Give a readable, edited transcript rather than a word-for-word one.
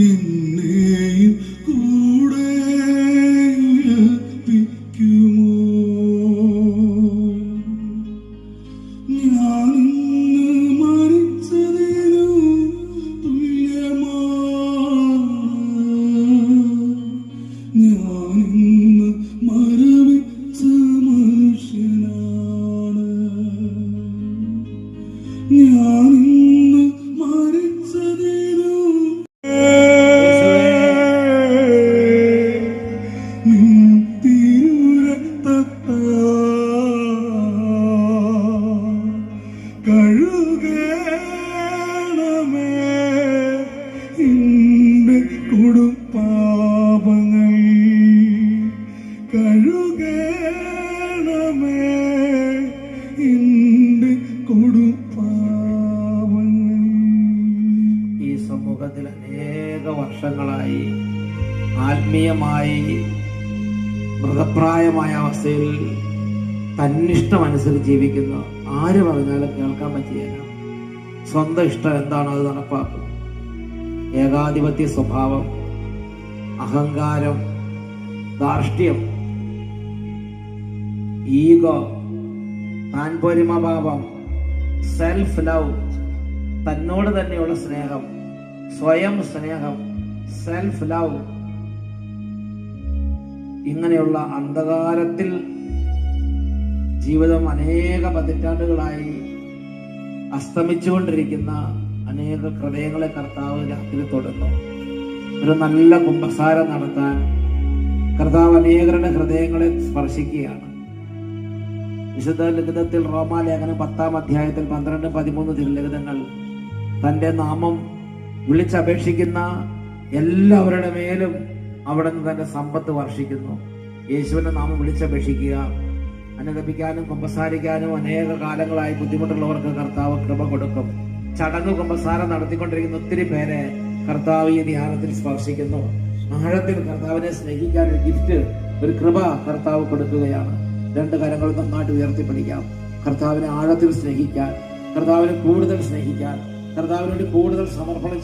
എന്നെയും കൂടെ ഉയർപ്പിക്കുമോ? ഞാൻ മരിച്ചതിനു തുല്യമാണ്, ഞാനിന്ന് മരവിച്ച മനുഷ്യനാണ്, ഞാനിന്ന് മരിച്ചതിനു കഴുകണമേ എന്റെ കൊടുപ്പാപങ്ങൾ, കഴുകണമേ എന്റെ കൊടുപ്പാപങ്ങൾ. ഈ സമൂഹത്തിൽ അനേക വർഷങ്ങളായി ആത്മീയമായി മൃതപ്രായമായ അവസ്ഥയിൽ തന്നിഷ്ടമനുസരിച്ച് ജീവിക്കുന്ന ആര് പറഞ്ഞാലും കേൾക്കാൻ പറ്റിയല്ല. സ്വന്തം ഇഷ്ടം എന്താണോ അത് നടപ്പാക്കും. ഏകാധിപത്യ സ്വഭാവം, അഹങ്കാരം, ധാർഷ്ട്യം, ഈഗോ, താൻപോരിമഭാവം, സെൽഫ് ലവ്, തന്നോട് തന്നെയുള്ള സ്നേഹം, സ്വയം സ്നേഹം, സെൽഫ് ലവ്, ഇങ്ങനെയുള്ള അന്ധകാരത്തിൽ ജീവിതം അനേക പതിറ്റാണ്ടുകളായി അസ്തമിച്ചുകൊണ്ടിരിക്കുന്ന അനേക ഹൃദയങ്ങളെ കർത്താവ് രാത്രി തൊടുന്നു. ഒരു നല്ല കുമ്പസാരം നടത്താൻ കർത്താവ് അനേകരുടെ ഹൃദയങ്ങളെ സ്പർശിക്കുകയാണ്. വിശുദ്ധ ലിഖിതത്തിൽ റോമാലേഖനം 10-ാം അധ്യായത്തിൽ 12-13 തിരുലിഖിതങ്ങൾ തന്റെ നാമം വിളിച്ചപേക്ഷിക്കുന്ന എല്ലാവരുടെ മേലും അവിടെ നിന്ന് തന്റെ സമ്പത്ത് വർഷിക്കുന്നു. യേശുവിന്റെ നാമം വിളിച്ചപേക്ഷിക്കുക, അനുദപിക്കാനും കുമ്പസാരിക്കാനും അനേക കാലങ്ങളായി ബുദ്ധിമുട്ടുള്ളവർക്ക് കർത്താവ് കൃപ കൊടുക്കും. ചടങ്ങ് കുമ്പസാരം നടത്തിക്കൊണ്ടിരിക്കുന്ന ഒത്തിരി പേരെ കർത്താവ് ഈ ധ്യാനത്തിൽ സ്പർശിക്കുന്നു. ആഴത്തിൽ കർത്താവിനെ സ്നേഹിക്കാൻ ഒരു ഗിഫ്റ്റ്, ഒരു കൃപ കർത്താവ് കൊടുക്കുകയാണ്. 2 കരങ്ങൾ നന്നായിട്ട് ഉയർത്തിപ്പിടിക്കാം. കർത്താവിനെ ആഴത്തിൽ സ്നേഹിക്കാൻ, കർത്താവിനെ കൂടുതൽ സ്നേഹിക്കാൻ, കർത്താവിനോട് കൂടുതൽ സമർപ്പണം